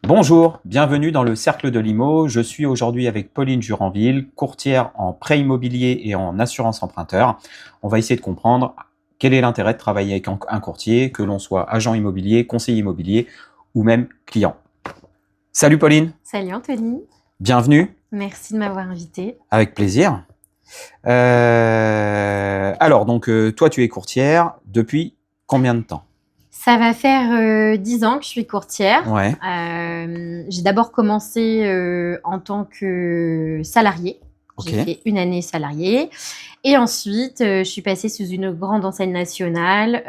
Bonjour, bienvenue dans le Cercle de l'Imo. Je suis aujourd'hui avec Pauline Juranville, courtière en prêt immobilier et en assurance emprunteur. On va essayer de comprendre quel est l'intérêt de travailler avec un courtier, que l'on soit agent immobilier, conseiller immobilier ou même client. Salut Pauline. Salut Anthony. Bienvenue. Merci de m'avoir invité. Avec plaisir. Alors, toi tu es courtière depuis combien de temps? Ça va faire 10 ans que je suis courtière. Ouais. J'ai d'abord commencé en tant que salariée. Ok. J'ai fait une année salariée. Et ensuite, je suis passée sous une grande enseigne nationale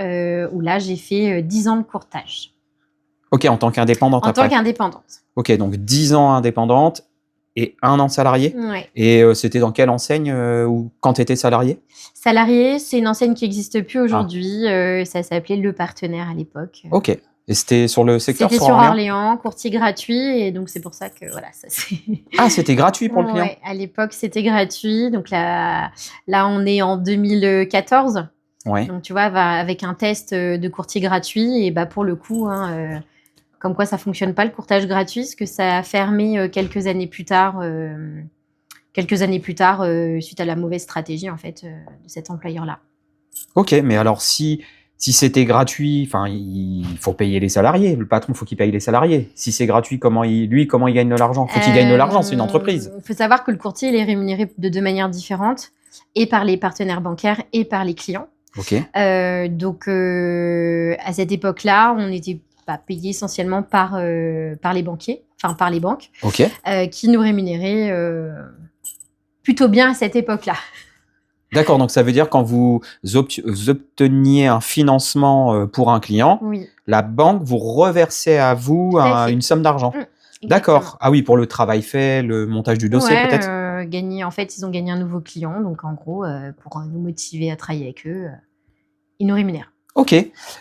où là, j'ai fait 10 ans de courtage. Ok, en tant qu'indépendante En après. tant qu'indépendante. Ok, donc 10 ans indépendante et 1 an salarié. Ouais. Et c'était dans quelle enseigne ou quand tu étais salarié? Salariée, c'est une enseigne qui n'existe plus aujourd'hui. Ça s'appelait Le Partenaire à l'époque. Ok. Et c'était sur le secteur C'était sur sur Orléans? Orléans, courtier gratuit, et donc c'est pour ça que voilà, ça c'est. Ah, c'était gratuit pour le client? Ouais, à l'époque c'était gratuit, donc là on est en 2014. Ouais. Donc tu vois, avec un test de courtier gratuit, et bah pour le coup, comme quoi ça fonctionne pas le courtage gratuit, parce que ça a fermé quelques années plus tard, suite à la mauvaise stratégie en fait de cet employeur-là. Ok, mais alors si c'était gratuit, enfin il faut payer les salariés. Le patron, faut qu'il paye les salariés. Si c'est gratuit, comment il gagne de l'argent? Faut qu'il gagne de l'argent, c'est une entreprise. Il faut savoir que le courtier il est rémunéré de deux manières différentes, et par les partenaires bancaires et par les clients. Ok. Donc à cette époque-là, on était payé essentiellement par les banquiers, enfin par les banques, Ok. qui nous rémunéraient plutôt bien à cette époque-là. D'accord, donc ça veut dire quand vous obteniez un financement pour un client, Oui. la banque vous reversait à vous Tout à fait. une somme d'argent. D'accord. Ah oui, pour le travail fait, le montage du dossier peut-être? En fait, ils ont gagné un nouveau client, donc en gros, pour nous motiver à travailler avec eux, ils nous rémunèrent. Ok.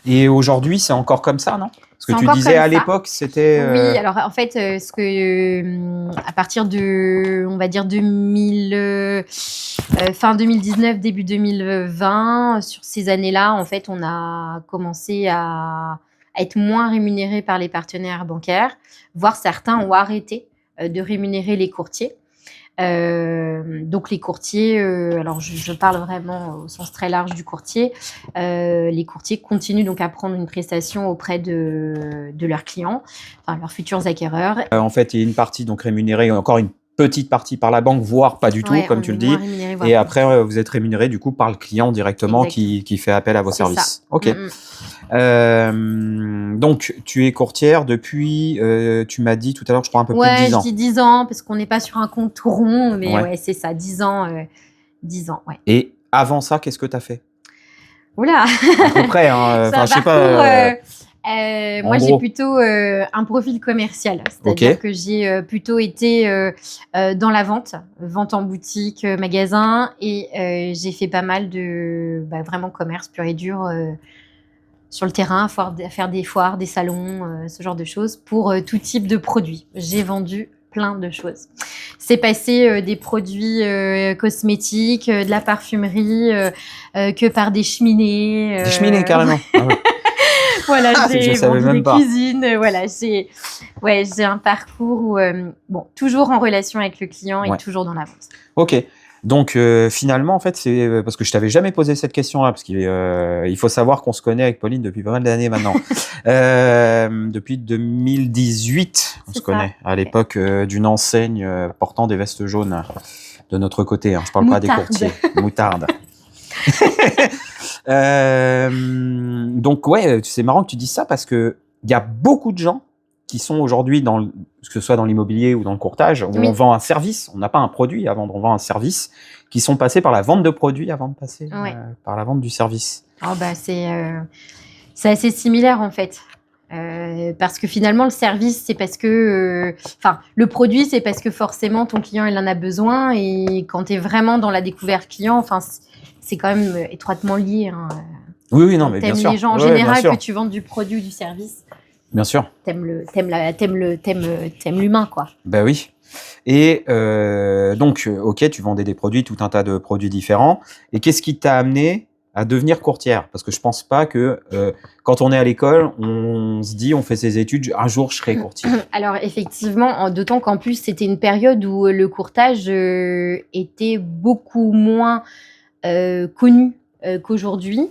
Et aujourd'hui, c'est encore comme ça, non? Parce que C'est tu encore disais comme à ça. l'époque, c'était... Oui, alors en fait, à partir de, on va dire, fin 2019, début 2020, sur ces années-là, en fait, on a commencé à être moins rémunérés par les partenaires bancaires, voire certains ont arrêté de rémunérer les courtiers. Donc les courtiers, alors je parle vraiment au sens très large du courtier, les courtiers continuent donc à prendre une prestation auprès de leurs clients, enfin leurs futurs acquéreurs. en fait, il y a une partie donc rémunérée, encore une petite partie par la banque, voire pas du tout, Ouais, comme on tu est le dis. moins rémunérés, voire Et pas du après, tout. vous êtes rémunéré du coup par le client directement qui fait appel à vos C'est services. ça. Ok. Donc, tu es courtière depuis, tu m'as dit tout à l'heure, je crois, un peu plus de 10 je ans. dis 10 ans parce qu'on n'est pas sur un compte tout rond, mais Ouais. ouais, c'est ça, 10 ans, 10 ans, ouais. Et avant ça, qu'est-ce que tu as fait? Oula. À peu près, hein. C'est un Je sais parcours. pas. Moi, j'ai gros. plutôt un profil commercial, c'est-à-dire que j'ai plutôt été dans la vente en boutique, magasin, et j'ai fait pas mal de vraiment commerce pur et dur sur le terrain, à faire des foires, des salons, ce genre de choses, pour tout type de produits. J'ai vendu plein de choses. C'est passé des produits cosmétiques, de la parfumerie, que par des cheminées. Des cheminées, carrément. Ah ouais. Voilà, Je j'ai savais vendu même des pas. cuisines. Voilà, j'ai un parcours où, toujours en relation avec le client et toujours dans la vente. Ok. Donc finalement, en fait, c'est parce que je t'avais jamais posé cette question-là, parce qu'il faut savoir qu'on se connaît avec Pauline depuis pas mal d'années maintenant. Depuis 2018, on se connaît. À l'époque d'une enseigne portant des vestes jaunes de notre côté. Hein. Je parle pas des courtiers. Moutarde. Donc ouais, c'est marrant que tu dises ça parce que il y a beaucoup de gens qui sont aujourd'hui que ce soit dans l'immobilier ou dans le courtage, où on vend un service, on n'a pas un produit à vendre, on vend un service, qui sont passés par la vente de produits avant de passer par la vente du service. C'est assez similaire en fait. Parce que finalement, le service, c'est parce que... le produit, c'est parce que forcément, ton client, il en a besoin. Et quand tu es vraiment dans la découverte client, c'est quand même étroitement lié. Hein. Oui, non, mais bien sûr. T'aimes les gens en général, que tu vendes du produit ou du service. Bien sûr. T'aimes l'humain, quoi. Ben oui. Et donc, ok, tu vendais des produits, tout un tas de produits différents. Et qu'est-ce qui t'a amené à devenir courtière? Parce que je pense pas que quand on est à l'école, on se dit, on fait ses études, un jour je serai courtier. Alors effectivement, d'autant qu'en plus c'était une période où le courtage était beaucoup moins connu qu'aujourd'hui.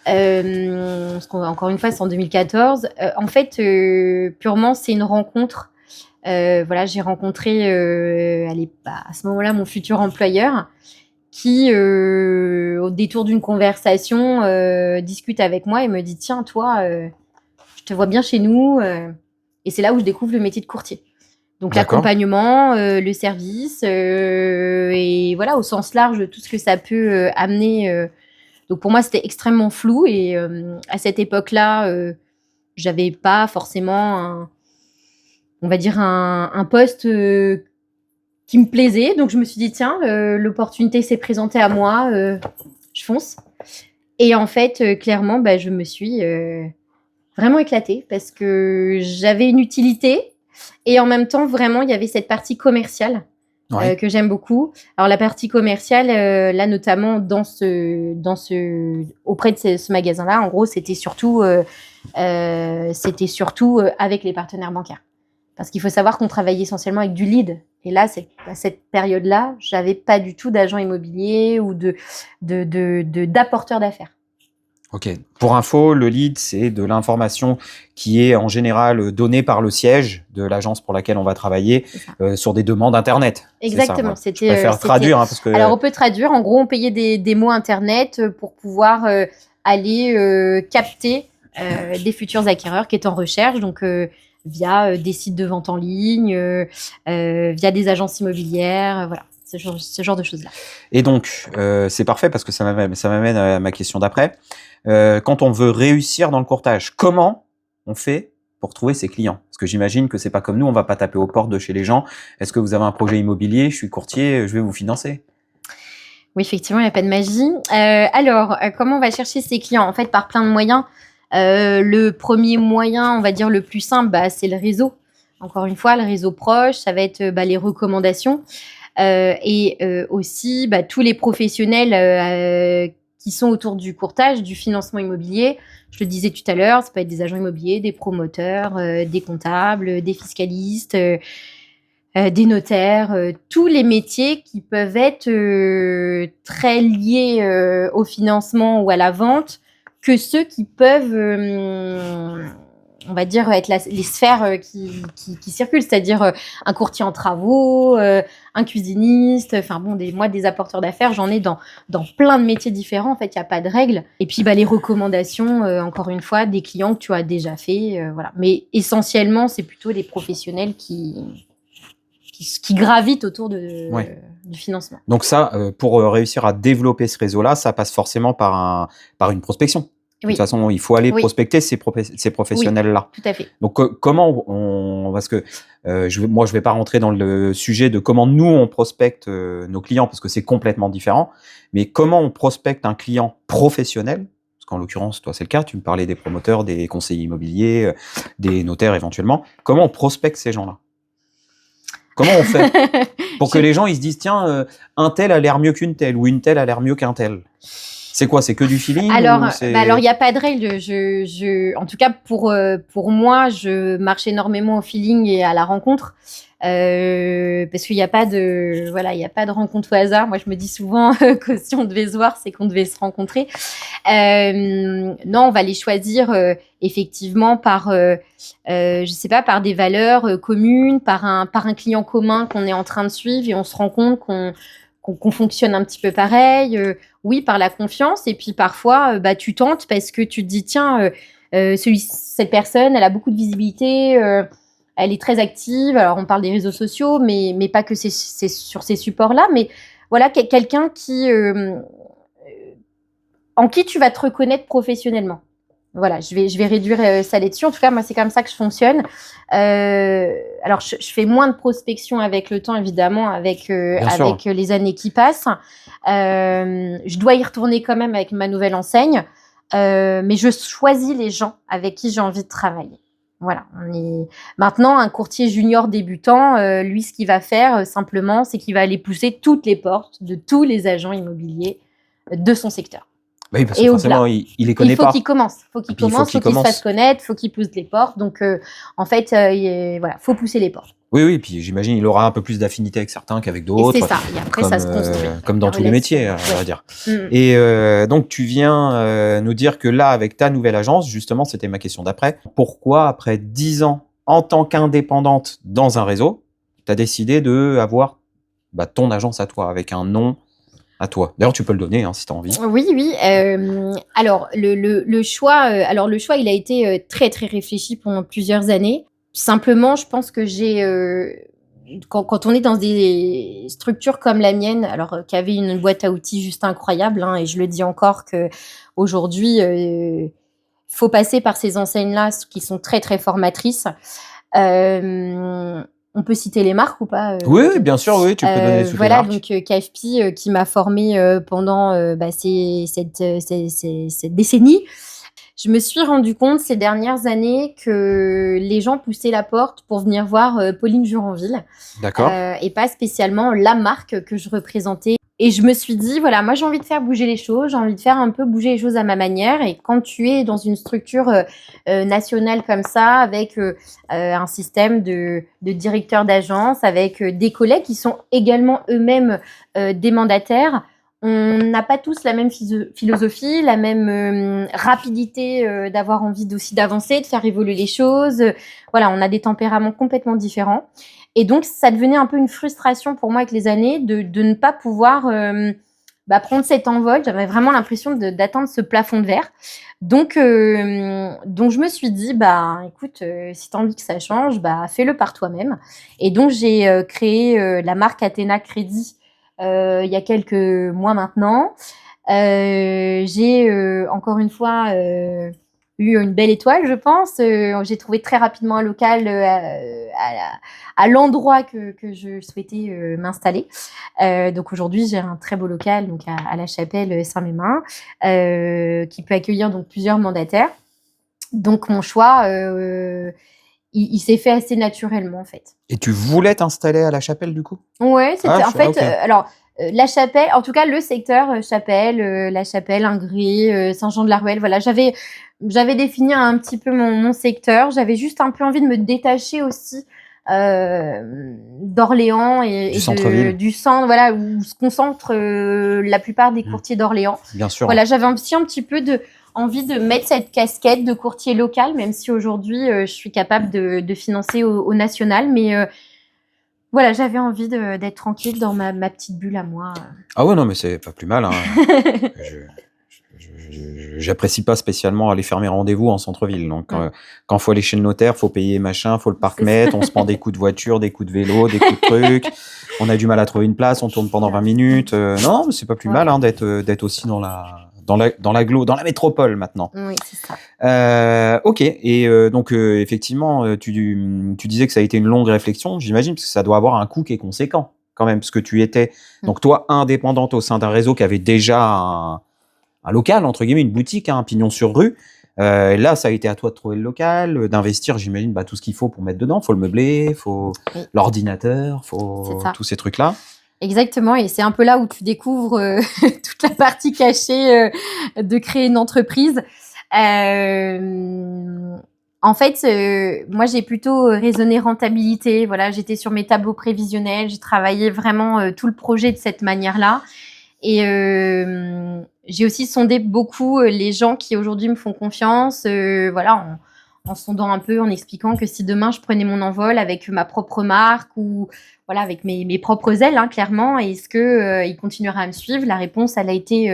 Parce qu'encore une fois, c'est en 2014. En fait, purement, c'est une rencontre. Voilà, j'ai rencontré à ce moment-là mon futur employeur qui, au détour d'une conversation, discute avec moi et me dit tiens, toi, je te vois bien chez nous. Et c'est là où je découvre le métier de courtier. Donc l'accompagnement, le service, et voilà, au sens large, tout ce que ça peut amener. Donc pour moi, c'était extrêmement flou. Et à cette époque-là, j'avais pas forcément on va dire un poste qui me plaisait. Donc je me suis dit, tiens, l'opportunité s'est présentée à moi, je fonce. Et en fait, clairement, je me suis vraiment éclatée parce que j'avais une utilité. Et en même temps, vraiment, il y avait cette partie commerciale que j'aime beaucoup. Alors, la partie commerciale, là, notamment auprès de ce magasin-là, en gros, c'était surtout avec les partenaires bancaires. Parce qu'il faut savoir qu'on travaillait essentiellement avec du lead. Et là, à cette période-là, j'avais pas du tout d'agent immobilier ou d'apporteur d'affaires. Ok. Pour info, le lead, c'est de l'information qui est en général donnée par le siège de l'agence pour laquelle on va travailler sur des demandes Internet. Exactement. Je préfère traduire. Parce que... Alors, on peut traduire. En gros, on payait des mots Internet pour pouvoir aller capter des futurs acquéreurs qui étaient en recherche. Donc, via des sites de vente en ligne, via des agences immobilières, voilà. Ce genre de choses-là. Et donc, c'est parfait parce que ça m'amène à ma question d'après. Quand on veut réussir dans le courtage, comment on fait pour trouver ses clients? Parce que j'imagine que c'est pas comme nous, on va pas taper aux portes de chez les gens. Est-ce que vous avez un projet immobilier? Je suis courtier, je vais vous financer. Oui, effectivement, il n'y a pas de magie. Alors, comment on va chercher ses clients? En fait, par plein de moyens. Le premier moyen, on va dire le plus simple, c'est le réseau. Encore une fois, le réseau proche, ça va être les recommandations. Et aussi tous les professionnels qui sont autour du courtage, du financement immobilier. Je le disais tout à l'heure, ça peut être des agents immobiliers, des promoteurs, des comptables, des fiscalistes, des notaires, tous les métiers qui peuvent être très liés au financement ou à la vente, que ceux qui peuvent, on va dire, être les sphères qui circulent, c'est-à-dire un courtier en travaux, un cuisiniste, enfin bon, des apporteurs d'affaires, j'en ai dans plein de métiers différents. En fait, il n'y a pas de règles. Et puis les recommandations, encore une fois, des clients que tu as déjà fait, voilà. Mais essentiellement, c'est plutôt les professionnels qui gravitent autour du financement. Donc ça, pour réussir à développer ce réseau-là, ça passe forcément par une prospection. De toute façon, il faut aller prospecter ces professionnels-là. Oui, tout à fait. Donc, comment parce que je vais pas rentrer dans le sujet de comment nous, on prospecte nos clients, parce que c'est complètement différent. Mais comment on prospecte un client professionnel? Parce qu'en l'occurrence, toi, c'est le cas. Tu me parlais des promoteurs, des conseillers immobiliers, des notaires éventuellement. Comment on prospecte ces gens-là? Comment on fait pour que les gens ils se disent tiens, un tel a l'air mieux qu'une telle ou une telle a l'air mieux qu'un tel? C'est quoi? C'est que du feeling? Alors, il n'y a pas de règle. En tout cas, pour moi, je marche énormément au feeling et à la rencontre. Parce qu'il n'y a pas de rencontre au hasard. Moi, je me dis souvent que si on devait se voir, c'est qu'on devait se rencontrer. Non, on va les choisir effectivement par, je sais pas, par des valeurs communes, par un client commun qu'on est en train de suivre et on se rend compte qu'on fonctionne un petit peu pareil. Oui, par la confiance. Et puis parfois, tu tentes parce que tu te dis tiens, cette personne, elle a beaucoup de visibilité. Elle est très active. Alors, on parle des réseaux sociaux, mais pas que c'est sur ces supports-là. Mais voilà, quelqu'un en qui tu vas te reconnaître professionnellement. Voilà, je vais réduire ça là-dessus. En tout cas, moi, c'est comme ça que je fonctionne. Alors, je fais moins de prospection avec le temps, évidemment, avec les années qui passent. Je dois y retourner quand même avec ma nouvelle enseigne. Mais je choisis les gens avec qui j'ai envie de travailler. Voilà. Maintenant, un courtier junior débutant, lui, ce qu'il va faire simplement, c'est qu'il va aller pousser toutes les portes de tous les agents immobiliers de son secteur. Oui, parce que et forcément, au-delà. il les connaît Il faut pas. qu'il commence, faut qu'il commence, faut qu'il se fasse connaître, faut qu'il pousse les portes. Donc, en fait, voilà, faut pousser les portes. Oui, puis j'imagine il aura un peu plus d'affinité avec certains qu'avec d'autres. Et c'est ça. Et après, ça se construit. Comme dans tous les métiers, on va dire. Mm. Et donc, tu viens nous dire que là, avec ta nouvelle agence, justement, c'était ma question d'après. Pourquoi, après 10 ans en tant qu'indépendante dans un réseau, tu as décidé d'avoir ton agence à toi, avec un nom à toi? D'ailleurs, tu peux le donner si tu as envie. Oui. Alors, le choix, il a été très, très réfléchi pendant plusieurs années. Simplement, je pense que quand on est dans des structures comme la mienne, alors qui avait une boîte à outils juste incroyable, et je le dis encore qu'aujourd'hui, faut passer par ces enseignes-là qui sont très, très formatrices. On peut citer les marques ou pas? Oui, bien sûr, oui, tu peux donner toutes les marques. Donc KFP qui m'a formée pendant cette décennie. Je me suis rendu compte ces dernières années que les gens poussaient la porte pour venir voir Pauline Juranville. D'accord. Et pas spécialement la marque que je représentais. Et je me suis dit, voilà, moi j'ai envie de faire bouger les choses, j'ai envie de faire un peu bouger les choses à ma manière. Et quand tu es dans une structure nationale comme ça, avec un système de directeurs d'agence, avec des collègues qui sont également eux-mêmes des mandataires, on n'a pas tous la même philosophie, la même rapidité d'avoir envie aussi d'avancer, de faire évoluer les choses. Voilà, on a des tempéraments complètement différents. Et donc, ça devenait un peu une frustration pour moi avec les années de ne pas pouvoir prendre cet envol. J'avais vraiment l'impression d'atteindre ce plafond de verre. Donc, je me suis dit, écoute, si tu as envie que ça change, fais-le par toi-même. Et donc, j'ai créé la marque Athéna Crédit il y a quelques mois maintenant. J'ai encore une fois eu une belle étoile, je pense. J'ai trouvé très rapidement un local à l'endroit que je souhaitais m'installer. Donc aujourd'hui, j'ai un très beau local donc à La Chapelle Saint-Mémin qui peut accueillir donc plusieurs mandataires. Donc mon choix, il s'est fait assez naturellement en fait. Et tu voulais t'installer à La Chapelle du coup? Ouais, c'était okay. La Chapelle, en tout cas le secteur Chapelle, La Chapelle, Ingré, Saint-Jean-de-la-Ruelle, voilà, j'avais défini un petit peu mon secteur. J'avais juste un peu envie de me détacher aussi d'Orléans et du centre-ville, du centre, voilà, où se concentrent la plupart des courtiers d'Orléans. Bien sûr. Voilà, j'avais aussi un petit peu envie de mettre cette casquette de courtier local, même si aujourd'hui je suis capable de financer au national, mais voilà, j'avais envie d'être tranquille dans ma petite bulle à moi. Ah ouais, non, mais c'est pas plus mal. J'apprécie pas spécialement aller faire mes rendez-vous en centre-ville. Donc, quand faut aller chez le notaire, faut payer machin, faut le parc-mètre, on se prend des coups de voiture, des coups de vélo, des coups de trucs. On a du mal à trouver une place, on tourne pendant 20 minutes. Non, mais c'est pas plus mal d'être aussi dans la métropole maintenant. Oui, c'est ça. Ok. Et donc, effectivement, tu disais que ça a été une longue réflexion, j'imagine, parce que ça doit avoir un coût qui est conséquent quand même, parce que tu étais, donc toi, indépendante au sein d'un réseau qui avait déjà un local, entre guillemets, une boutique, un pignon sur rue. Là, ça a été à toi de trouver le local, d'investir, j'imagine, tout ce qu'il faut pour mettre dedans. Faut le meubler, faut l'ordinateur, faut tous ces trucs-là. Exactement, et c'est un peu là où tu découvres toute la partie cachée de créer une entreprise. En fait, moi, j'ai plutôt raisonné rentabilité. Voilà, j'étais sur mes tableaux prévisionnels, j'ai travaillé vraiment tout le projet de cette manière-là. Et j'ai aussi sondé beaucoup les gens qui aujourd'hui me font confiance, voilà, en sondant un peu, en expliquant que si demain je prenais mon envol avec ma propre marque ou voilà, avec mes propres ailes, clairement, est-ce que il continuera à me suivre? La réponse, elle a été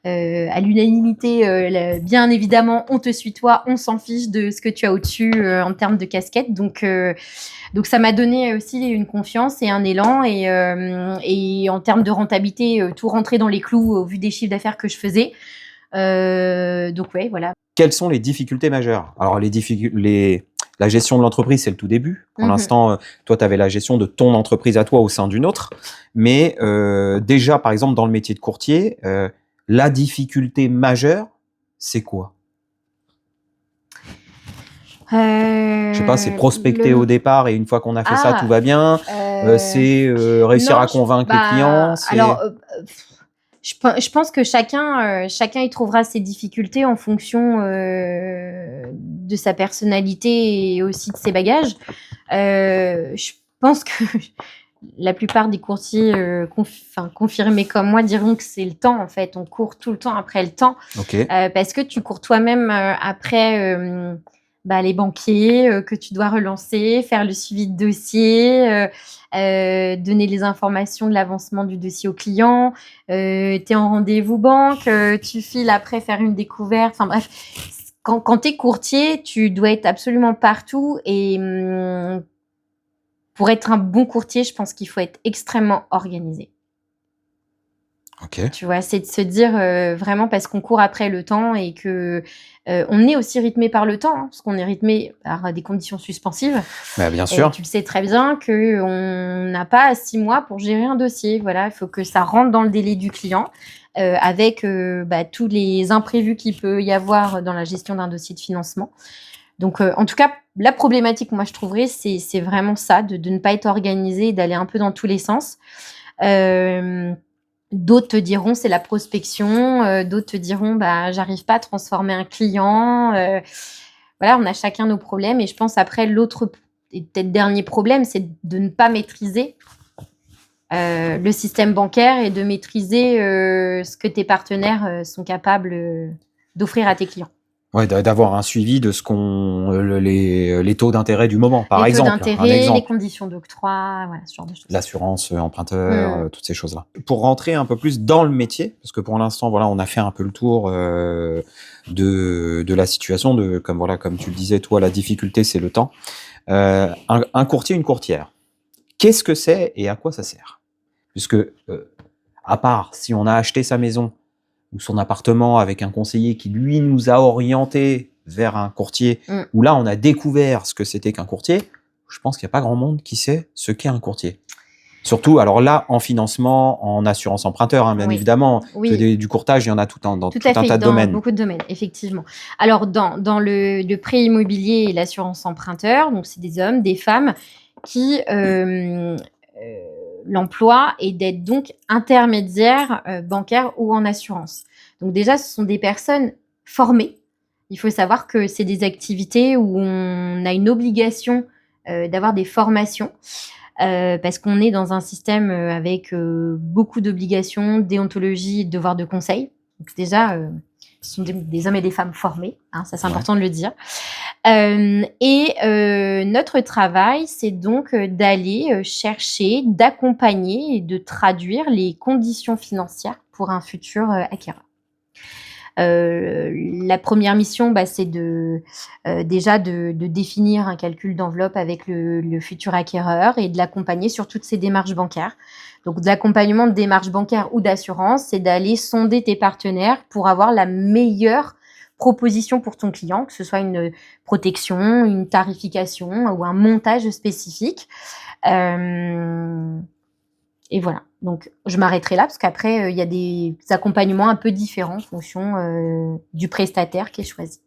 à l'unanimité, bien évidemment, on te suit toi, on s'en fiche de ce que tu as au-dessus en termes de casquette. Donc ça m'a donné aussi une confiance et un élan. Et en termes de rentabilité, tout rentrait dans les clous au vu des chiffres d'affaires que je faisais. Donc ouais, voilà. Quelles sont les difficultés majeures? Alors la gestion de l'entreprise, c'est le tout début. Pour l'instant, toi, tu avais la gestion de ton entreprise à toi au sein d'une autre. Mais déjà, par exemple, dans le métier de courtier, la difficulté majeure, c'est quoi? Je sais pas, c'est prospecter au départ et une fois qu'on a fait ça, tout va bien. C'est réussir à convaincre les clients. Alors, Je pense que chacun y trouvera ses difficultés en fonction de sa personnalité et aussi de ses bagages. Je pense que la plupart des courtiers confirmés comme moi diront que c'est le temps, en fait. On court tout le temps après le temps. Ok. Parce que tu cours toi-même après les banquiers que tu dois relancer, faire le suivi de dossier, donner les informations de l'avancement du dossier au client. Tu es en rendez-vous banque, tu files après faire une découverte. Enfin bref, quand tu es courtier, tu dois être absolument partout et pour être un bon courtier, je pense qu'il faut être extrêmement organisé. Ok. Tu vois, c'est de se dire vraiment parce qu'on court après le temps et que on est aussi rythmé par le temps, parce qu'on est rythmé par des conditions suspensives. Bah, bien sûr. Et tu le sais très bien qu'on n'a pas 6 mois pour gérer un dossier. Voilà, il faut que ça rentre dans le délai du client avec tous les imprévus qu'il peut y avoir dans la gestion d'un dossier de financement. Donc, en tout cas, la problématique, moi, je trouverais, c'est vraiment ça, de ne pas être organisé et d'aller un peu dans tous les sens. D'autres te diront c'est la prospection, d'autres te diront j'arrive pas à transformer un client. Voilà, on a chacun nos problèmes et je pense après l'autre et peut-être dernier problème, c'est de ne pas maîtriser le système bancaire et de maîtriser ce que tes partenaires sont capables d'offrir à tes clients. Ouais, d'avoir un suivi de les taux d'intérêt du moment, par exemple. Les taux d'intérêt, les conditions d'octroi, voilà, ce genre de choses. L'assurance emprunteur, toutes ces choses-là. Pour rentrer un peu plus dans le métier, parce que pour l'instant, voilà, on a fait un peu le tour de la situation, comme tu le disais, toi, la difficulté, c'est le temps. Un courtier, une courtière, qu'est-ce que c'est et à quoi ça sert? Puisque, à part si on a acheté sa maison ou son appartement avec un conseiller qui, lui, nous a orientés vers un courtier, où là, on a découvert ce que c'était qu'un courtier, je pense qu'il n'y a pas grand monde qui sait ce qu'est un courtier. Surtout, alors là, en financement, en assurance emprunteur, bien évidemment, du courtage, il y en a dans tout un tas de domaines. Beaucoup de domaines, effectivement. Alors, dans le prêt immobilier et l'assurance emprunteur, donc c'est des hommes, des femmes qui l'emploi est d'être donc intermédiaire bancaire ou en assurance. Donc déjà, ce sont des personnes formées. Il faut savoir que c'est des activités où on a une obligation d'avoir des formations parce qu'on est dans un système avec beaucoup d'obligations, déontologie et devoirs de conseil. Donc déjà, ce sont des hommes et des femmes formés, hein, ça c'est important de le dire. Notre travail, c'est donc d'aller chercher, d'accompagner et de traduire les conditions financières pour un futur acquéreur. La première mission, c'est déjà de définir un calcul d'enveloppe avec le futur acquéreur et de l'accompagner sur toutes ses démarches bancaires. Donc, de l'accompagnement de démarches bancaires ou d'assurance, c'est d'aller sonder tes partenaires pour avoir la meilleure proposition pour ton client, que ce soit une protection, une tarification ou un montage spécifique. Et voilà. Donc, je m'arrêterai là parce qu'après, il y a des accompagnements un peu différents en fonction du prestataire qui est choisi.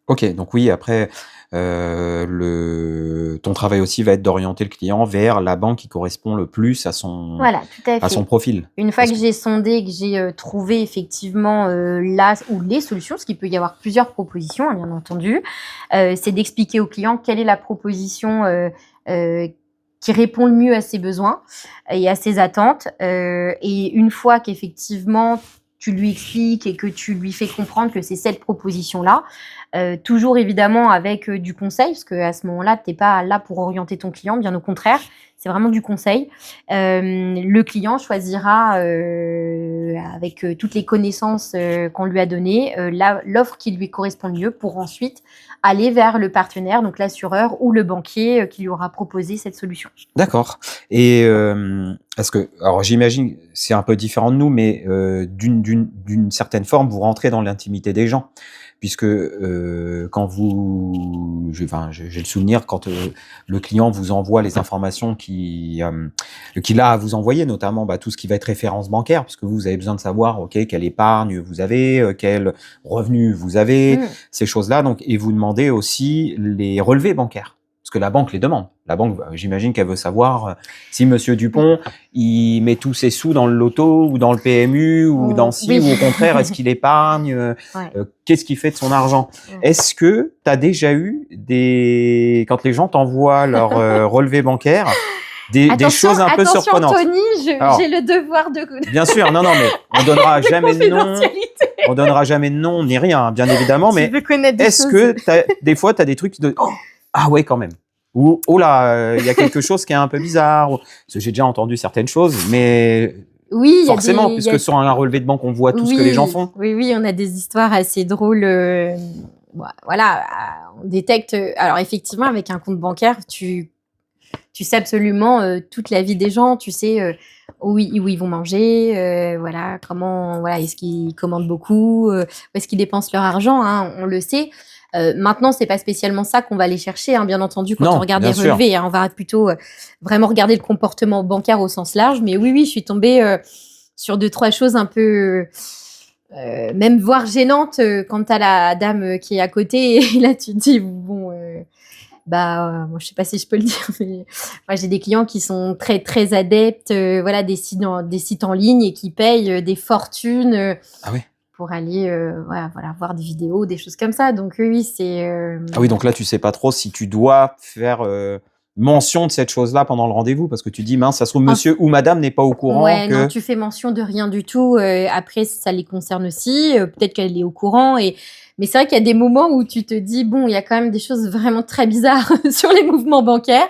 Ok, donc oui, après, ton travail aussi va être d'orienter le client vers la banque qui correspond le plus à son, voilà, tout à fait. À son profil. Une fois que j'ai sondé, que j'ai trouvé effectivement là ou les solutions, parce qu'il peut y avoir plusieurs propositions, hein, bien entendu, c'est d'expliquer au client quelle est la proposition qui répond le mieux à ses besoins et à ses attentes. Et une fois qu'effectivement, tu lui expliques et que tu lui fais comprendre que c'est cette proposition-là, toujours évidemment avec du conseil, parce qu'à ce moment-là, tu n'es pas là pour orienter ton client, bien au contraire, c'est vraiment du conseil. Le client choisira avec toutes les connaissances qu'on lui a données, l'offre qui lui correspond le mieux pour ensuite aller vers le partenaire, donc l'assureur ou le banquier qui lui aura proposé cette solution. D'accord. Et alors j'imagine c'est un peu différent de nous, mais d'une certaine forme, vous rentrez dans l'intimité des gens, puisque quand j'ai le souvenir quand le client vous envoie les informations qu'il a à vous envoyer, notamment tout ce qui va être référence bancaire, parce que vous avez besoin de savoir quelle épargne vous avez, quel revenu vous avez, ces choses-là. Donc, et vous demandez aussi les relevés bancaires. Parce que la banque les demande. La banque, j'imagine qu'elle veut savoir si Monsieur Dupont, il met tous ses sous dans le loto ou dans le PMU ou dans ci, ou au contraire, est-ce qu'il épargne, qu'est-ce qu'il fait de son argent? Est-ce que tu as déjà eu quand les gens t'envoient leur relevé bancaire, des choses un peu surprenantes? Attention, Tony, j'ai le devoir de... Bien sûr, non, mais on donnera jamais de nom. On donnera jamais de nom ni rien, bien évidemment, mais est-ce que des fois, tu as des trucs de ah ouais, quand même. Ou oh là, il y a quelque chose qui est un peu bizarre. Parce que j'ai déjà entendu certaines choses, mais oui, forcément, puisque sur un relevé de banque, on voit tout ce que les gens font. Oui, on a des histoires assez drôles. Voilà, on détecte. Alors effectivement, avec un compte bancaire, tu sais absolument toute la vie des gens. Tu sais où ils vont manger, voilà, est-ce qu'ils commandent beaucoup, où est-ce qu'ils dépensent leur argent, hein, on le sait. Maintenant, c'est pas spécialement ça qu'on va aller chercher, hein, bien entendu, quand on regarde les relevés. Hein, on va plutôt vraiment regarder le comportement bancaire au sens large. Mais oui, je suis tombée sur 2-3 choses un peu, même voire gênantes, quand t'as la dame qui est à côté et là tu te dis bon. Moi, je sais pas si je peux le dire, mais moi j'ai des clients qui sont très très adeptes, voilà, des sites en ligne et qui payent des fortunes. Ah oui. Pour aller voilà, voir des vidéos, des choses comme ça. Donc oui, c'est... Ah oui, donc là, tu sais pas trop si tu dois faire mention de cette chose-là pendant le rendez-vous, parce que tu dis, mince, ça se trouve, monsieur ou madame n'est pas au courant que... non, tu fais mention de rien du tout. Après, ça les concerne aussi. Peut-être qu'elle est au courant. Mais c'est vrai qu'il y a des moments où tu te dis, bon, il y a quand même des choses vraiment très bizarres sur les mouvements bancaires.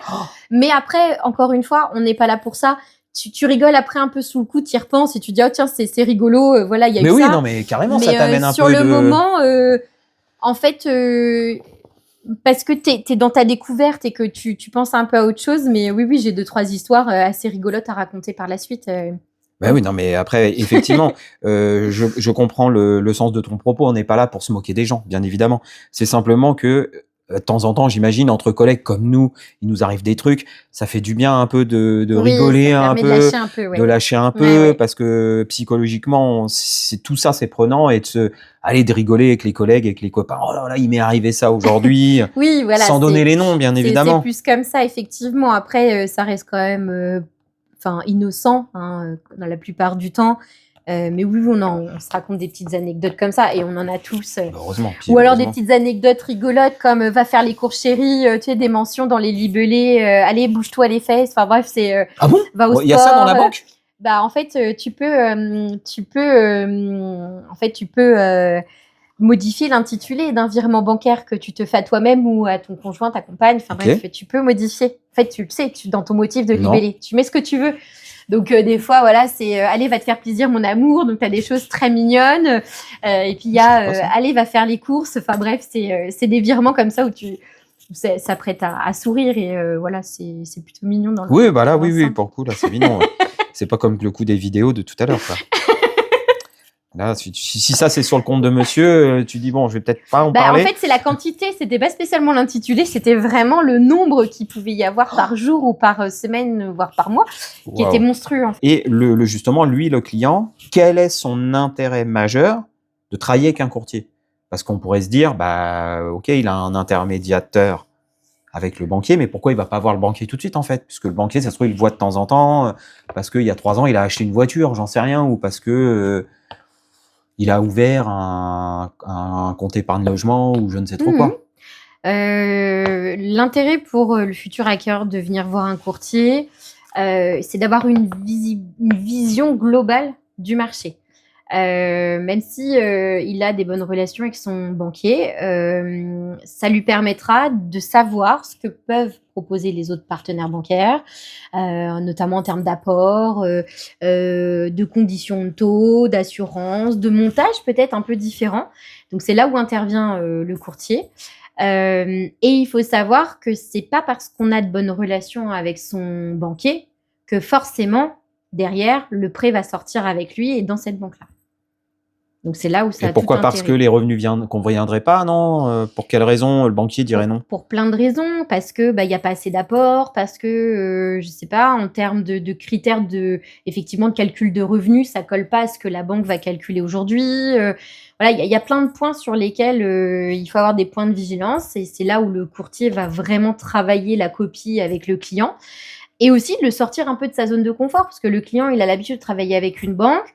Mais après, encore une fois, on n'est pas là pour ça. Tu rigoles après un peu sous le coup, tu y repenses et tu dis, oh tiens, c'est rigolo, voilà, il y a eu ça. Mais oui, non, mais carrément, ça t'amène un peu sur le moment, en fait, parce que t'es dans ta découverte et que tu penses un peu à autre chose, mais oui, j'ai 2-3 histoires assez rigolotes à raconter par la suite. Ben oui, non, mais après, effectivement, je comprends le sens de ton propos. On n'est pas là pour se moquer des gens, bien évidemment. C'est simplement que de temps en temps, j'imagine, entre collègues comme nous, il nous arrive des trucs. Ça fait du bien un peu de rigoler un peu, de lâcher un peu, parce que psychologiquement, tout ça, c'est prenant, et de rigoler avec les collègues, avec les copains. Oh là là, il m'est arrivé ça aujourd'hui. Oui, voilà. Sans donner les noms, bien évidemment. C'est plus comme ça, effectivement. Après, ça reste quand même, innocent, hein, dans la plupart du temps. Mais oui, on se raconte des petites anecdotes comme ça et on en a tous. Heureusement. Ou alors des petites anecdotes rigolotes comme va faire les courses chéries, tu sais, des mentions dans les libellés, allez, bouge-toi les fesses. Enfin bref, c'est ah bon, va au sport. Il y a ça dans la banque? En fait, tu peux modifier l'intitulé d'un virement bancaire que tu te fais à toi-même ou à ton conjoint, ta compagne. Enfin bref, tu peux modifier. En fait, tu le sais, dans ton motif de libellé, tu mets ce que tu veux. Donc des fois, voilà, c'est allez, va te faire plaisir, mon amour. Donc tu as des choses très mignonnes. Et puis il y a allez, va faire les courses. Enfin bref, c'est des virements comme ça où ça prête à sourire et voilà, c'est plutôt mignon dans le. Oui, bah là, oui, pour le coup, là, c'est mignon. C'est pas comme le coup des vidéos de tout à l'heure, quoi. Là, si ça c'est sur le compte de monsieur, tu dis bon, je vais peut-être pas en parler. En fait, c'est la quantité, c'était pas spécialement l'intitulé, c'était vraiment le nombre qu'il pouvait y avoir par jour ou par semaine, voire par mois, qui était monstrueux. En fait. Et justement, lui, le client, quel est son intérêt majeur de travailler avec un courtier? Parce qu'on pourrait se dire, ok, il a un intermédiateur avec le banquier, mais pourquoi il va pas voir le banquier tout de suite en fait? Puisque le banquier, ça se trouve, il le voit de temps en temps, parce qu'il y a 3 ans, il a acheté une voiture, j'en sais rien, ou parce que il a ouvert un compte épargne logement ou je ne sais trop quoi. L'intérêt pour le futur hacker de venir voir un courtier, c'est d'avoir une vision globale du marché. Même si il a des bonnes relations avec son banquier, ça lui permettra de savoir ce que peuvent proposer les autres partenaires bancaires, notamment en termes d'apport, de conditions de taux, d'assurance, de montage peut-être un peu différent. Donc c'est là où intervient le courtier. Et il faut savoir que c'est pas parce qu'on a de bonnes relations avec son banquier que forcément derrière le prêt va sortir avec lui et dans cette banque-là. Donc, c'est là où ça Et a tout pourquoi? Parce intérêt. que les revenus qu'on viendraient pas, non? Pour quelle raison le banquier dirait non? Pour plein de raisons, parce que il y a pas assez d'apport, parce que je sais pas, en termes de critères effectivement de calcul de revenus, ça colle pas à ce que la banque va calculer aujourd'hui. Voilà, il y a plein de points sur lesquels il faut avoir des points de vigilance, et c'est là où le courtier va vraiment travailler la copie avec le client, et aussi de le sortir un peu de sa zone de confort, parce que le client, il a l'habitude de travailler avec une banque.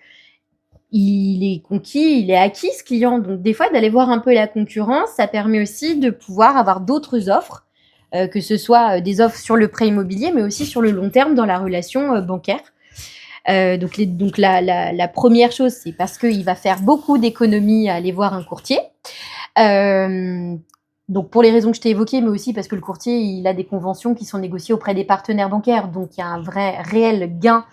Il est conquis, il est acquis, ce client. Donc, des fois, d'aller voir un peu la concurrence, ça permet aussi de pouvoir avoir d'autres offres, que ce soit des offres sur le prêt immobilier, mais aussi sur le long terme dans la relation bancaire. Donc la première chose, c'est parce qu'il va faire beaucoup d'économies à aller voir un courtier. Donc, pour les raisons que je t'ai évoquées, mais aussi parce que le courtier, il a des conventions qui sont négociées auprès des partenaires bancaires. Donc, il y a un réel gain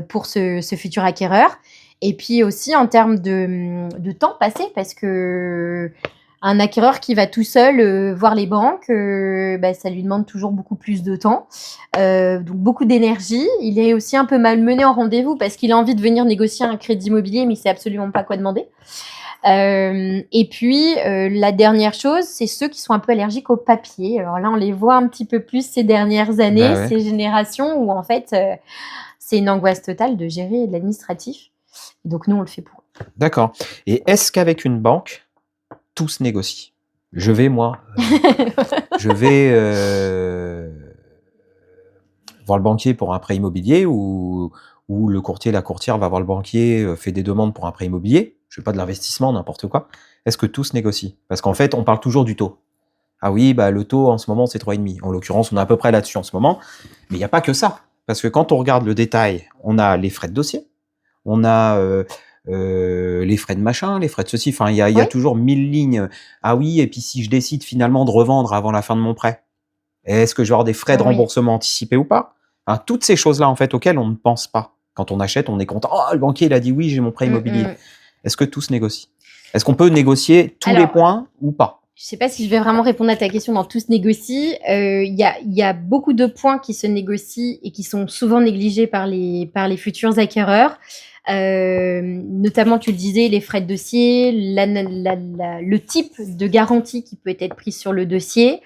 pour ce futur acquéreur. Et puis aussi en termes de temps passé, parce que un acquéreur qui va tout seul voir les banques, ça lui demande toujours beaucoup plus de temps, donc beaucoup d'énergie. Il est aussi un peu malmené en rendez-vous parce qu'il a envie de venir négocier un crédit immobilier, mais il sait absolument pas quoi demander. Et puis la dernière chose, c'est ceux qui sont un peu allergiques au papier. Alors là, on les voit un petit peu plus ces dernières années, Bah ouais. ces générations où en fait c'est une angoisse totale de gérer de l'administratif. Donc nous, on le fait pour eux. D'accord. Et est-ce qu'avec une banque, tout se négocie? Je vais voir le banquier pour un prêt immobilier, ou le courtier, la courtière va voir le banquier, fait des demandes pour un prêt immobilier. Je fais pas de l'investissement, n'importe quoi. Est-ce que tout se négocie? Parce qu'en fait, on parle toujours du taux. Ah oui, le taux en ce moment, c'est 3,5. En l'occurrence, on est à peu près là-dessus en ce moment. Mais il n'y a pas que ça. Parce que quand on regarde le détail, on a les frais de dossier, on a les frais de machin, les frais de ceci. Enfin, il y a toujours 1000 lignes. Ah oui, et puis si je décide finalement de revendre avant la fin de mon prêt, est-ce que je vais avoir des frais de remboursement anticipés ou pas? Enfin, toutes ces choses-là, en fait, auxquelles on ne pense pas. Quand on achète, on est content. Oh, le banquier, il a dit oui, j'ai mon prêt immobilier. Est-ce que tout se négocie? Est-ce qu'on peut négocier tous les points ou pas? Je ne sais pas si je vais vraiment répondre à ta question dans tout se négocie. Il y a beaucoup de points qui se négocient et qui sont souvent négligés par les futurs acquéreurs. Notamment, tu le disais, les frais de dossier, le type de garantie qui peut être prise sur le dossier.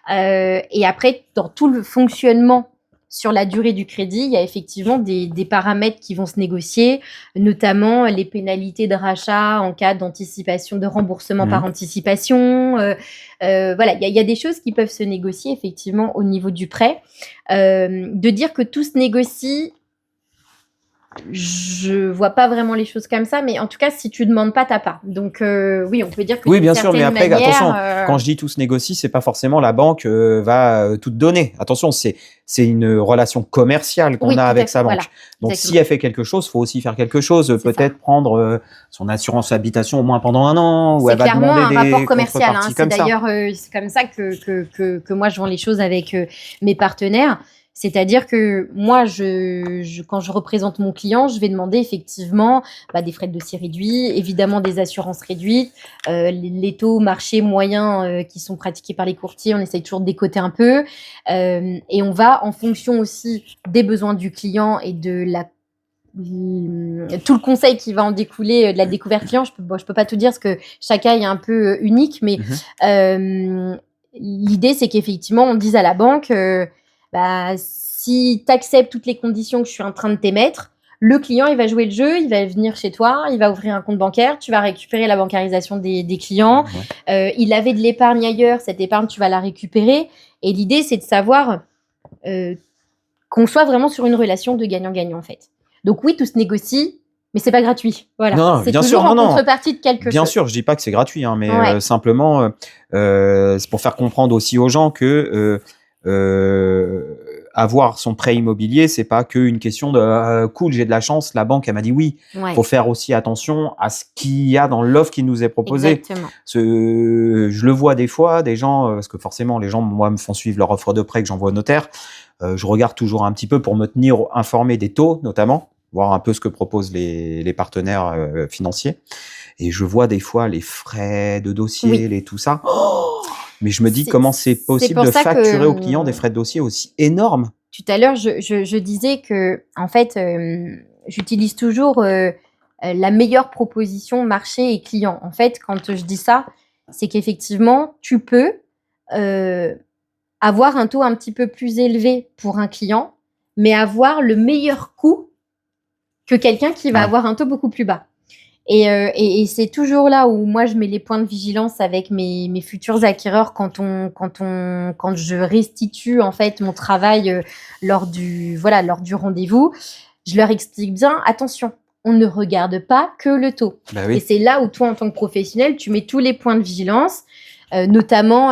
Et après, dans tout le fonctionnement sur la durée du crédit, il y a effectivement des paramètres qui vont se négocier, notamment les pénalités de rachat en cas d'anticipation, de remboursement par anticipation. Voilà, il y a des choses qui peuvent se négocier effectivement au niveau du prêt. De dire que tout se négocie, je vois pas vraiment les choses comme ça, mais en tout cas, si tu demandes pas, t'as pas. Donc oui, on peut dire que oui, bien sûr, mais après, attention, quand je dis tout se négocie, c'est pas forcément la banque va tout te donner. Attention, c'est une relation commerciale qu'on a avec sa banque. Voilà. Donc exactement. Si elle fait quelque chose, faut aussi faire quelque chose. Peut-être prendre son assurance habitation au moins pendant 1 an, ou elle va demander des rapport commercial. C'est d'ailleurs c'est comme ça que moi je vends les choses avec mes partenaires. C'est-à-dire que moi, quand je représente mon client, je vais demander effectivement des frais de dossier réduits, évidemment des assurances réduites, les taux marché moyens qui sont pratiqués par les courtiers, on essaye toujours de décoter un peu. Et on va, en fonction aussi des besoins du client et de tout le conseil qui va en découler de la découverte client, je peux pas tout dire parce que chaque cas est un peu unique, mais l'idée, c'est qu'effectivement, on dise à la banque... si tu acceptes toutes les conditions que je suis en train de t'émettre, le client, il va jouer le jeu, il va venir chez toi, il va ouvrir un compte bancaire, tu vas récupérer la bancarisation des clients. Il avait de l'épargne ailleurs, cette épargne, tu vas la récupérer. Et l'idée, c'est de savoir qu'on soit vraiment sur une relation de gagnant-gagnant, en fait. Donc oui, tout se négocie, mais c'est pas gratuit. Voilà. Non, c'est toujours en contrepartie de quelque chose. Bien sûr, je dis pas que c'est gratuit, hein, mais simplement, c'est pour faire comprendre aussi aux gens que avoir son prêt immobilier, c'est pas qu'une question de cool, j'ai de la chance, la banque elle m'a dit oui. Faut faire aussi attention à ce qu'il y a dans l'offre qui nous est proposée. Exactement. Je le vois des fois, des gens, parce que forcément les gens moi me font suivre leur offre de prêt que j'envoie au notaire. Je regarde toujours un petit peu pour me tenir informé des taux, notamment, voir un peu ce que proposent les partenaires financiers. Et je vois des fois les frais de dossier, tout ça. Mais je me dis comment c'est possible de facturer aux clients des frais de dossier aussi énormes. Tout à l'heure, je disais que, en fait, j'utilise toujours la meilleure proposition marché et client. En fait, quand je dis ça, c'est qu'effectivement, tu peux avoir un taux un petit peu plus élevé pour un client, mais avoir le meilleur coût que quelqu'un qui va avoir un taux beaucoup plus bas. Et c'est toujours là où moi je mets les points de vigilance avec mes futurs acquéreurs quand je restitue en fait mon travail lors du rendez-vous. Je leur explique bien, attention, on ne regarde pas que le taux. Bah oui. Et c'est là où toi en tant que professionnel, tu mets tous les points de vigilance, notamment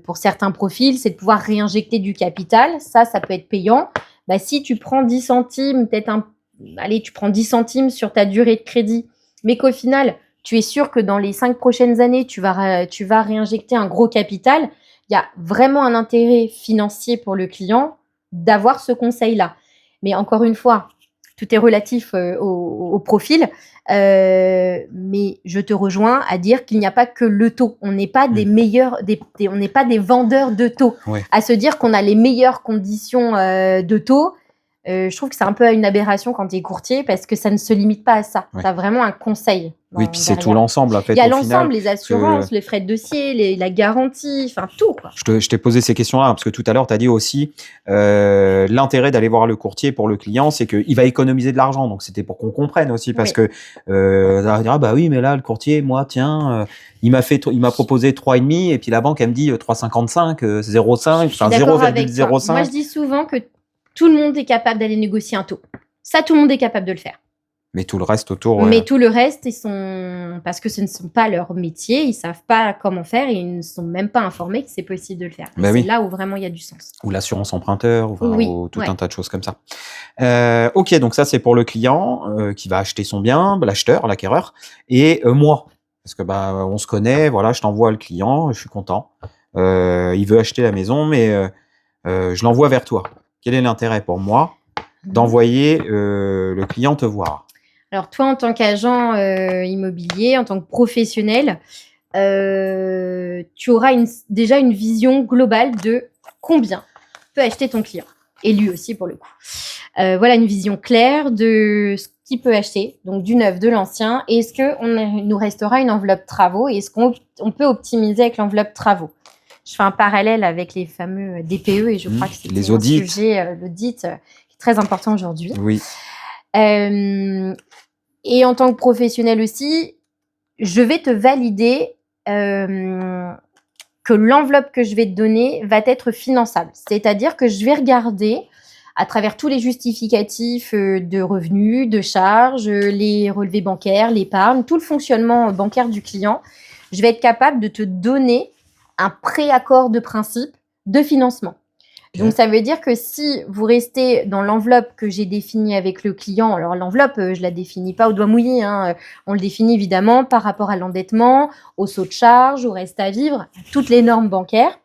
pour certains profils, c'est de pouvoir réinjecter du capital. Ça peut être payant. Bah, si tu prends 10 centimes, tu prends 10 centimes sur ta durée de crédit, mais qu'au final, tu es sûr que dans les 5 prochaines années, tu vas réinjecter un gros capital, il y a vraiment un intérêt financier pour le client d'avoir ce conseil-là. Mais encore une fois, tout est relatif au profil, mais je te rejoins à dire qu'il n'y a pas que le taux. On n'est pas des meilleurs, on n'est pas des vendeurs de taux. Ouais. À se dire qu'on a les meilleures conditions de taux, je trouve que c'est un peu une aberration quand tu es courtier parce que ça ne se limite pas à ça. Tu as vraiment un conseil. Oui, puis c'est tout l'ensemble. En fait, il y a l'ensemble, les assurances, les frais de dossier, la garantie, enfin tout. Quoi. Je t'ai posé ces questions-là parce que tout à l'heure, tu as dit aussi l'intérêt d'aller voir le courtier pour le client, c'est qu'il va économiser de l'argent. Donc, c'était pour qu'on comprenne aussi parce que bah oui, mais là, le courtier, moi, tiens, il m'a proposé 3,5 et puis la banque, elle me dit 3,55, 0,5, enfin 0,05. Moi, je dis souvent que tout le monde est capable d'aller négocier un taux. Ça, tout le monde est capable de le faire. Mais tout le reste autour. Mais tout le reste, parce que ce ne sont pas leur métier, ils ne savent pas comment faire et ils ne sont même pas informés que c'est possible de le faire. Bah c'est là où vraiment il y a du sens. Ou l'assurance emprunteur, ou tout un tas de choses comme ça. Ok, donc ça c'est pour le client qui va acheter son bien, l'acheteur, l'acquéreur, et moi, parce que on se connaît, voilà, je t'envoie le client, je suis content, il veut acheter la maison, mais je l'envoie vers toi. Quel est l'intérêt pour moi d'envoyer le client te voir? Alors, toi, en tant qu'agent immobilier, en tant que professionnel, tu auras déjà une vision globale de combien peut acheter ton client. Et lui aussi, pour le coup. Voilà une vision claire de ce qu'il peut acheter, donc du neuf, de l'ancien. Et est-ce qu'il nous restera une enveloppe travaux? Et est-ce qu'on peut optimiser avec l'enveloppe travaux? Je fais un parallèle avec les fameux DPE et je crois que c'est les audits. Un sujet, l'audit, qui est très important aujourd'hui. Oui. Et en tant que professionnel aussi, je vais te valider que l'enveloppe que je vais te donner va être finançable. C'est-à-dire que je vais regarder à travers tous les justificatifs de revenus, de charges, les relevés bancaires, l'épargne, tout le fonctionnement bancaire du client. Je vais être capable de te donner un préaccord de principe de financement. Donc, ça veut dire que si vous restez dans l'enveloppe que j'ai définie avec le client, alors l'enveloppe, je la définis pas au doigt mouillé, hein, on le définit évidemment par rapport à l'endettement, au saut de charge, au reste à vivre, toutes les normes bancaires.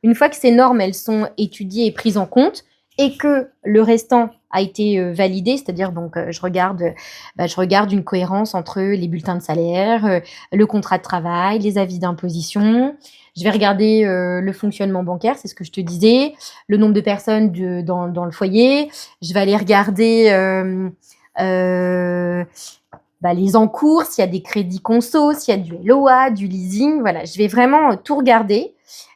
Une fois que ces normes, elles sont étudiées et prises en compte et que le restant a été validé, c'est-à-dire donc je regarde une cohérence entre les bulletins de salaire, le contrat de travail, les avis d'imposition. Je vais regarder le fonctionnement bancaire, c'est ce que je te disais, le nombre de personnes dans le foyer. Je vais aller regarder les encours, s'il y a des crédits conso, s'il y a du LOA, du leasing. Voilà, je vais vraiment tout regarder.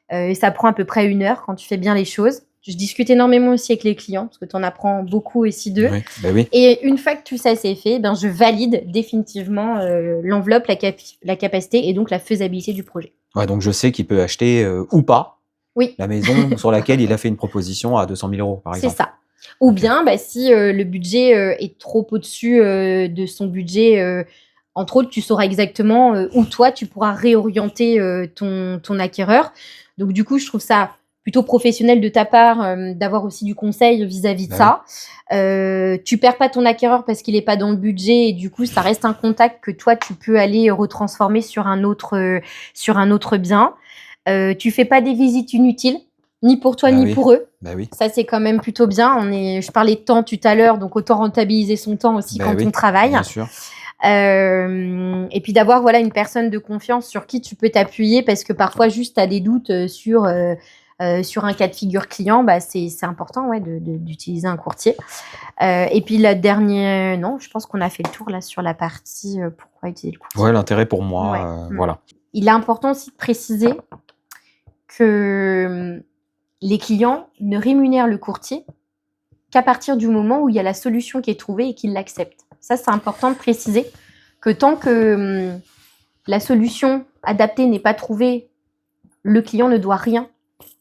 Ça prend à peu près 1 heure quand tu fais bien les choses. Je discute énormément aussi avec les clients parce que tu en apprends beaucoup aussi d'eux. Oui, oui. Et une fois que tout ça c'est fait, je valide définitivement l'enveloppe, la capacité et donc la faisabilité du projet. Ouais, donc je sais qu'il peut acheter ou pas la maison sur laquelle il a fait une proposition à 200 000 euros, par exemple. C'est ça. Ou bien, si le budget est trop au-dessus de son budget, entre autres, tu sauras exactement où toi, tu pourras réorienter ton acquéreur. Donc, du coup, je trouve ça plutôt professionnel de ta part d'avoir aussi du conseil vis-à-vis de ça. Tu perds pas ton acquéreur parce qu'il n'est pas dans le budget et du coup, ça reste un contact que toi, tu peux aller retransformer sur un autre bien. Tu fais pas des visites inutiles, ni pour toi, ni pour eux. Ça, c'est quand même plutôt bien. Je parlais de temps tout à l'heure, donc autant rentabiliser son temps aussi quand on travaille. Bien sûr. Et puis d'avoir une personne de confiance sur qui tu peux t'appuyer parce que parfois juste tu as des doutes sur Sur un cas de figure client, bah, c'est important d'utiliser un courtier. Et puis la dernière, non, je pense qu'on a fait le tour là sur la partie pourquoi utiliser le courtier. Ouais, l'intérêt pour moi, Ouais. voilà. Il est important aussi de préciser que les clients ne rémunèrent le courtier qu'à partir du moment où il y a la solution qui est trouvée et qu'ils l'acceptent. Ça, c'est important de préciser que tant que la solution adaptée n'est pas trouvée, le client ne doit rien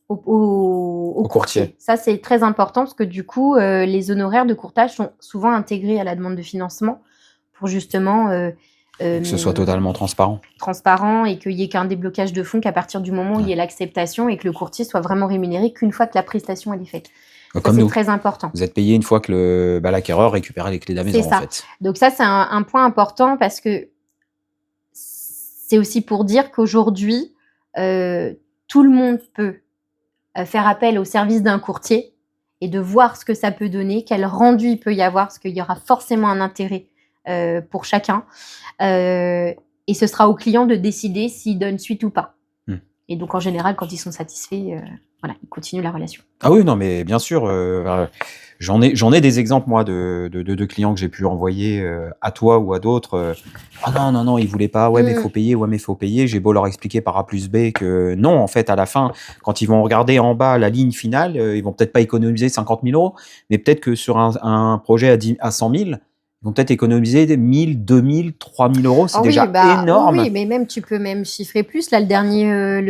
au courtier. Ça, c'est très important parce que du coup, les honoraires de courtage sont souvent intégrés à la demande de financement pour justement que ce soit totalement transparent et qu'il n'y ait qu'un déblocage de fonds qu'à partir du moment où il y ait l'acceptation et que le courtier soit vraiment rémunéré qu'une fois que la prestation elle est faite. Comme nous. C'est très important. Vous êtes payé une fois que l'acquéreur récupère les clés de la maison, en fait. Donc ça, c'est un point important parce que c'est aussi pour dire qu'aujourd'hui, tout le monde peut faire appel au service d'un courtier et de voir ce que ça peut donner, quel rendu il peut y avoir, parce qu'il y aura forcément un intérêt pour chacun. Et ce sera au client de décider s'il donne suite ou pas. Et donc, en général, quand ils sont satisfaits, voilà, ils continuent la relation. Ah oui, non, mais bien sûr, j'en ai des exemples, moi, de clients que j'ai pu envoyer à toi ou à d'autres. Ah non, ils voulaient pas, mais faut payer, J'ai beau leur expliquer par A plus B que non, en fait, à la fin, quand ils vont regarder en bas la ligne finale, ils vont peut-être pas économiser 50 000 €, mais peut-être que sur un projet à 100 000, ils vont peut-être économiser 1 000, 2 000, 3 000 €. C'est déjà énorme. Oui, mais même tu peux même chiffrer plus. Là, le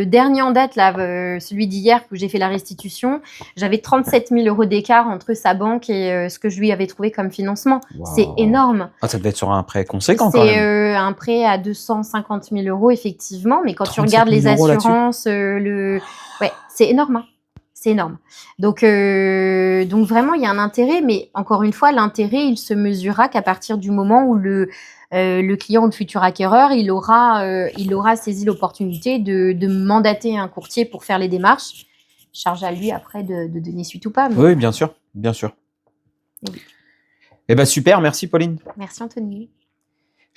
dernier en date, là, celui d'hier où j'ai fait la restitution, j'avais 37 000 € d'écart entre sa banque et ce que je lui avais trouvé comme financement. Wow. C'est énorme. Ah, ça devait être sur un prêt conséquent quand même. C'est un prêt à 250 000 € effectivement, mais quand tu regardes les assurances, ouais, c'est énorme. Hein. C'est énorme. Donc vraiment, il y a un intérêt, mais encore une fois, l'intérêt, il se mesurera qu'à partir du moment où le client ou le futur acquéreur, il aura saisi l'opportunité de mandater un courtier pour faire les démarches. Charge à lui après de donner suite ou pas. Mais... Oui, bien sûr, bien sûr. Oui. Eh ben super, merci Pauline. Merci Anthony.